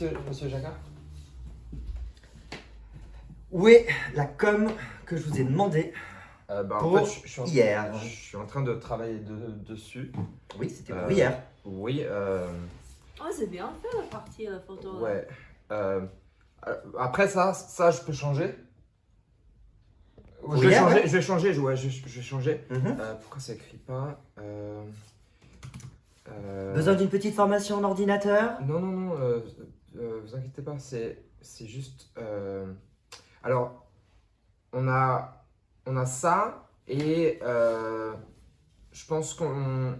monsieur Jacquard. Où est la com que je vous ai demandé En pour fait, hier? je suis en train de travailler dessus. Oui, c'était pour hier. Oui. Oh, c'est bien fait la partie photo. Ouais. Après ça, je peux changer. Pour Je vais hier, changer. ouais. Je vais changer. Ouais, je vais changer. Mhm. Pourquoi ça écrit pas Besoin d'une petite formation en ordinateur? Non. Vous inquiétez pas. C'est juste. Alors, on a ça et je pense qu'on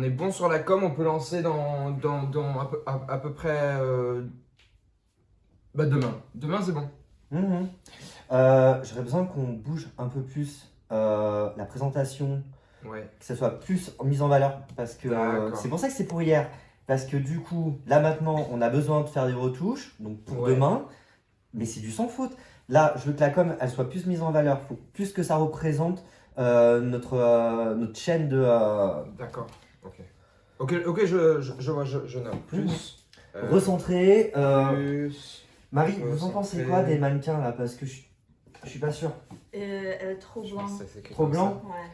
est bon sur la com. On peut lancer dans à peu près demain. Demain, c'est bon. Mhm. J'aurais besoin qu'on bouge un peu plus la présentation, Ouais. que ça soit plus mise en valeur, parce que D'accord. c'est pour ça que c'est pour hier. Parce que du coup, là maintenant, on a besoin de faire des retouches, donc pour Ouais. demain, mais c'est du sans faute. Là, je veux que la com, elle soit plus mise en valeur, faut plus que ça représente notre chaîne de... D'accord. Ok, je vois, je note. Plus. recentrer. Plus. Marie, vous en pensez quoi recentrer. des mannequins là? Parce que je suis pas sûr. Elle est trop Je blanche. pense que c'est écrit Trop comme blanc? Ouais.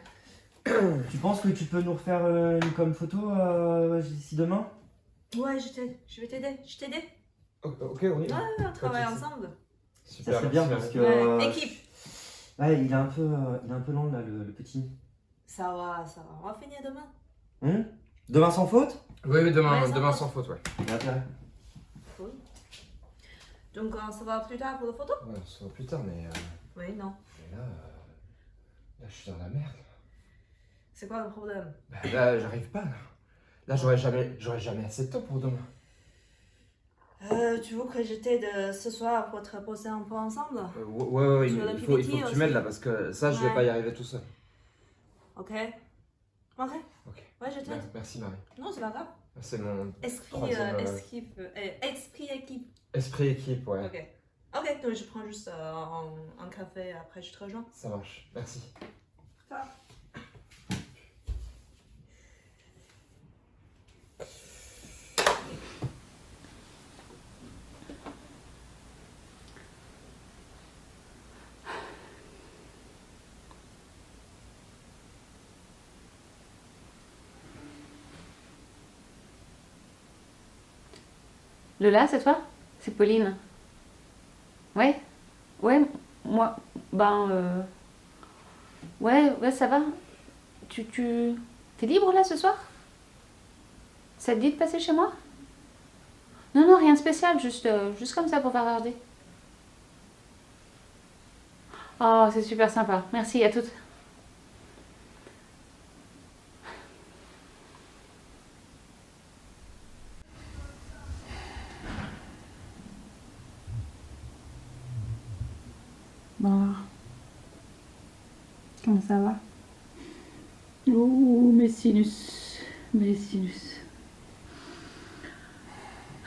Tu penses que tu peux nous refaire une com photo d'ici demain? Ouais, je vais t'aider. Je t'aide. ça. Ok, on y va. Ouais, on travaille souci. ensemble. Super, Ça serait bien merci, parce que Ouais, équipe. ouais, il est un peu lent là le petit. Ça va. On va finir demain. Demain sans faute? Oui, demain, Ouais, sans demain faute. sans faute, ouais. Intérêt. Cool. Donc on se voit plus tard pour la photo? Ouais, on se voit plus tard, mais Oui, non. là, je suis dans la merde. C'est quoi le problème? Bah, là, j'arrive pas, là. Là, j'aurais jamais assez de temps pour demain. Tu veux que je t'aide ce soir pour te reposer un peu ensemble? Ouais, Sur la il faut que PPT tu aussi. m'aides là, parce que ça, je vais Ouais. pas y arriver tout seul. Ok. Ok. Ouais, je t'aide. Merci, Marie. Non, c'est pas grave. C'est mon Esprit équipe. esprit équipe, ouais. Ok, donc je prends juste un café, après je te rejoins. Ça marche, merci. Ça va. Lola, c'est toi? C'est Pauline. Ouais? Ouais, moi, ouais, ça va. T'es libre là ce soir? Ça te dit de passer chez moi? Non, rien de spécial, juste comme ça pour faire regarder. Oh, c'est super sympa. Merci, à toutes. Bon alors, comment ça va? Oh, mes sinus.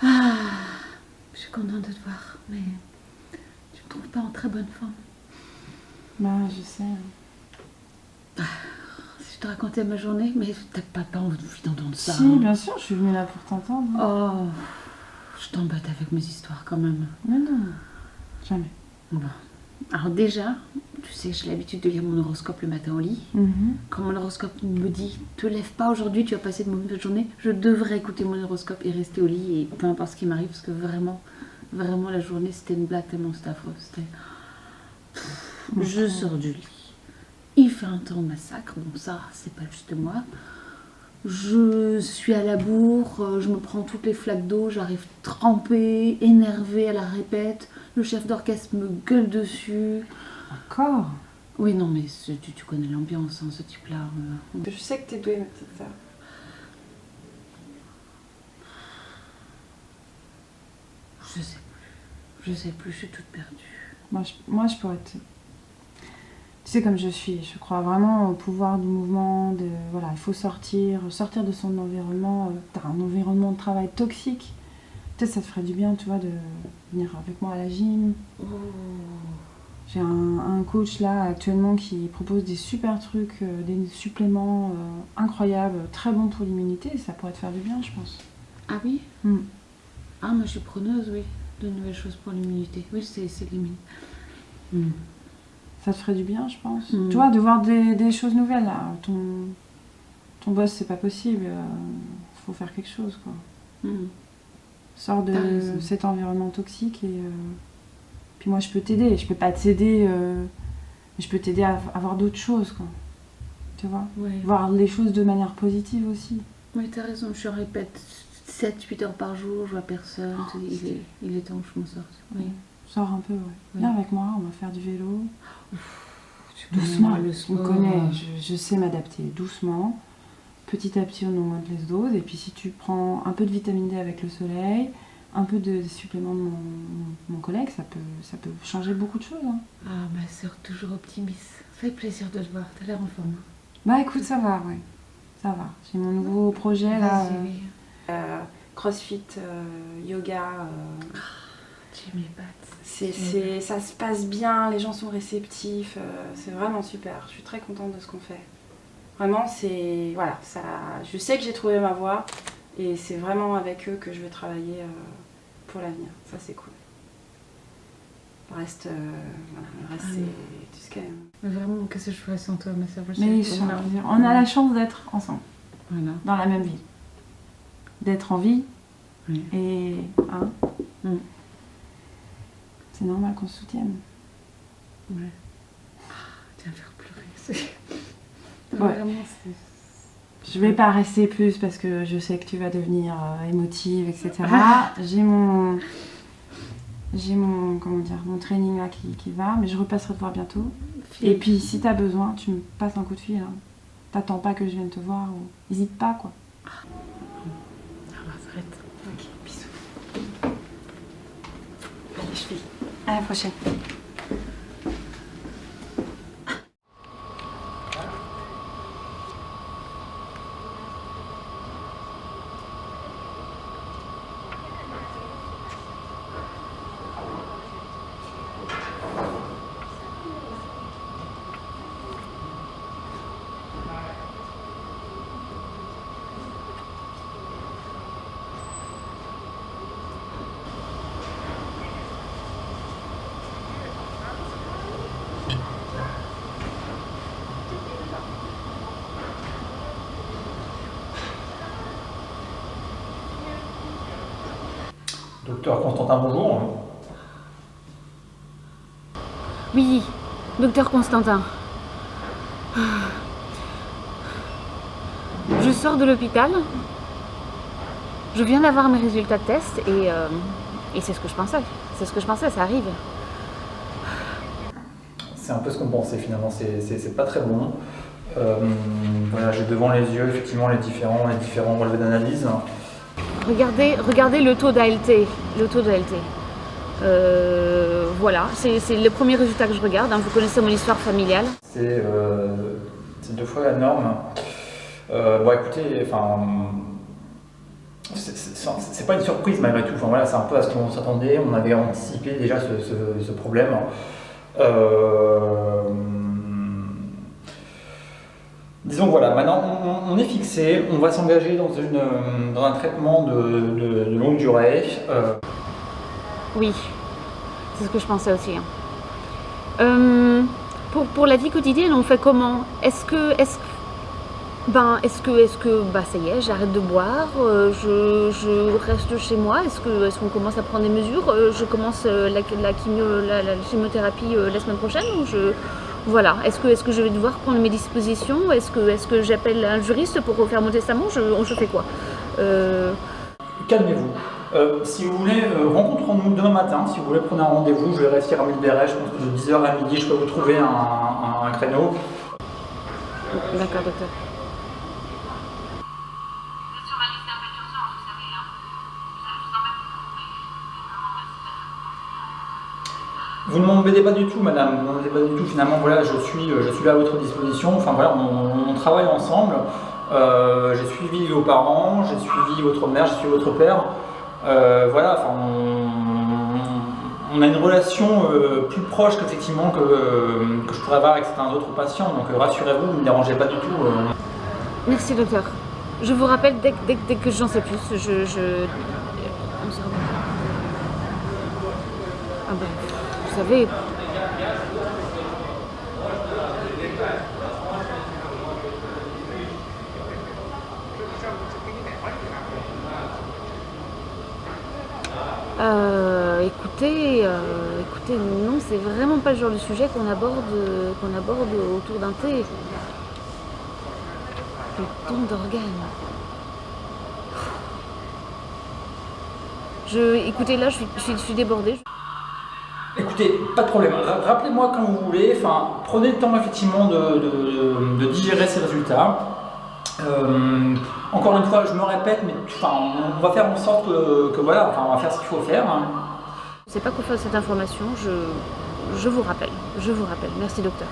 Ah, je suis contente de te voir, mais je me trouve pas en très bonne forme. Bah, je sais. Si je te racontais ma journée, mais t'as pas envie d'entendre ça. Si, hein. bien sûr, je suis venue là pour t'entendre. Oh, je t'embête avec mes histoires quand même. Mais non, jamais. Bon. Alors déjà, tu sais, j'ai l'habitude de lire mon horoscope le matin au lit. Quand mon horoscope me dit « te lève pas aujourd'hui, tu vas passer de mauvaise journée », je devrais écouter mon horoscope et rester au lit et peu importe ce qui m'arrive parce que vraiment la journée c'était une blague tellement c'était affreux. Je sors du lit, il fait un temps de massacre, bon ça c'est pas juste moi. Je suis à la bourre, je me prends toutes les flaques d'eau, j'arrive trempée, énervée à la répète. Le chef d'orchestre me gueule dessus. Encore? Oui, non, mais tu connais l'ambiance, hein, ce type-là. Je sais que t'es douée, ma petite sœur. Je sais plus, je suis toute perdue. Moi, je pourrais te... Tu sais, comme je suis, je crois vraiment au pouvoir du mouvement, voilà, il faut sortir de son environnement. T'as un environnement de travail toxique. Peut-être ça te ferait du bien, tu vois, de venir avec moi à la gym. Oh. J'ai un coach là actuellement qui propose des super trucs, des suppléments incroyables, très bons pour l'immunité. Ça pourrait te faire du bien, je pense. Ah oui? Ah, moi je suis preneuse, oui, de nouvelles choses pour l'immunité. Oui, c'est l'immunité. Ça te ferait du bien, je pense. Mm. Tu vois, de voir des choses nouvelles, là. Ton boss, c'est pas possible. Faut faire quelque chose, quoi. Sors T'as raison. de cet environnement toxique et... Puis moi, je peux t'aider. Je peux pas t'aider... mais je peux t'aider à voir d'autres choses, quoi. Tu vois? Ouais. Voir les choses de manière positive aussi. Oui, t'as raison, je répète 7-8 heures par jour, je vois personne, il est temps que je m'en sorte. Oui. Sors un peu, ouais. Oui. Viens avec moi, on va faire du vélo. Doucement, le on sport. connaît, je sais m'adapter doucement. Petit à petit, on augmente les doses. Et puis si tu prends un peu de vitamine D avec le soleil, un peu de supplément de mon collègue, ça peut changer beaucoup de choses. Hein. Ah, ma soeur, toujours optimiste. Ça fait plaisir de te voir, t'as l'air en forme. Bah écoute, ça va, ouais. Ça va. J'ai mon nouveau projet là. Vas-y. CrossFit, yoga. Tu m'épates. Ça se passe bien, les gens sont réceptifs, c'est vraiment super. Je suis très contente de ce qu'on fait. Vraiment, c'est... Voilà, ça, je sais que j'ai trouvé ma voie et c'est vraiment avec eux que je vais travailler pour l'avenir. Ça, c'est cool. Le reste, c'est... Tu sais quand même. Mais vraiment, qu'est-ce que je ferais sans toi, ma soeur? Mais on a la chance d'être ensemble, Voilà. dans la même vie. D'être en vie. Oui. Et... Hein, c'est normal qu'on se soutienne. Ouais. Tu vas me faire pleurer. Ouais. Vraiment, Je vais pas rester plus parce que je sais que tu vas devenir émotive, etc. J'ai mon comment dire, mon training là qui va, mais je repasserai te voir bientôt. Et puis si t'as besoin, tu me passes un coup de fil. Hein. T'attends pas que je vienne te voir ou n'hésite pas quoi. Arrête. Ok, bisous. Allez, je file. À la prochaine. Docteur Constantin, bonjour. Oui, docteur Constantin. Je sors de l'hôpital. Je viens d'avoir mes résultats de test et c'est ce que je pensais. C'est ce que je pensais, ça arrive. C'est un peu ce qu'on pensait finalement, c'est pas très bon. Voilà, j'ai devant les yeux effectivement les différents relevés d'analyse. Regardez le taux d'ALT. Voilà, c'est le premier résultat que je regarde. Hein. Vous connaissez mon histoire familiale. C'est 2 fois la norme. Bon écoutez, enfin, c'est pas une surprise malgré tout. Enfin, voilà, c'est un peu à ce qu'on s'attendait. On avait anticipé déjà ce problème. Disons voilà, maintenant on est fixé, on va s'engager dans un traitement de longue durée. Oui, c'est ce que je pensais aussi. Hein. Pour la vie quotidienne, on fait comment? Est-ce que ça y est, j'arrête de boire, je reste chez moi, est-ce qu'on commence à prendre des mesures, je commence la chimiothérapie la semaine prochaine ou voilà, est-ce que je vais devoir prendre mes dispositions, est-ce que j'appelle un juriste pour refaire mon testament, je fais quoi? Calmez-vous. Si vous voulez, rencontrons-nous demain matin. Si vous voulez, prenez un rendez-vous. Je vais rester à Milberet. Je pense que de 10h à midi, je peux vous trouver un créneau. D'accord, docteur. Vous ne m'embêtez pas du tout, madame. Vous ne m'embêtez pas du tout. Finalement, voilà, je suis là à votre disposition. Enfin, voilà, on travaille ensemble. J'ai suivi vos parents, j'ai suivi votre mère, j'ai suivi votre père. Voilà, enfin, on a une relation plus proche qu'effectivement que je pourrais avoir avec certains autres patients. Donc rassurez-vous, vous ne me dérangez pas du tout. Merci, docteur. Je vous rappelle dès que j'en sais plus. On se revoit. ben, vous savez... Écoutez, non, c'est vraiment pas le genre de sujet qu'on aborde autour d'un thé. Le don d'organes. Écoutez, là, je suis débordée. Écoutez, pas de problème. Rappelez-moi quand vous voulez. Enfin, prenez le temps effectivement de digérer ces résultats. Encore une fois, je me répète, mais enfin, on va faire en sorte que voilà, enfin, on va faire ce qu'il faut faire. Je ne sais pas quoi faire de cette information. Je vous rappelle. Merci, docteur.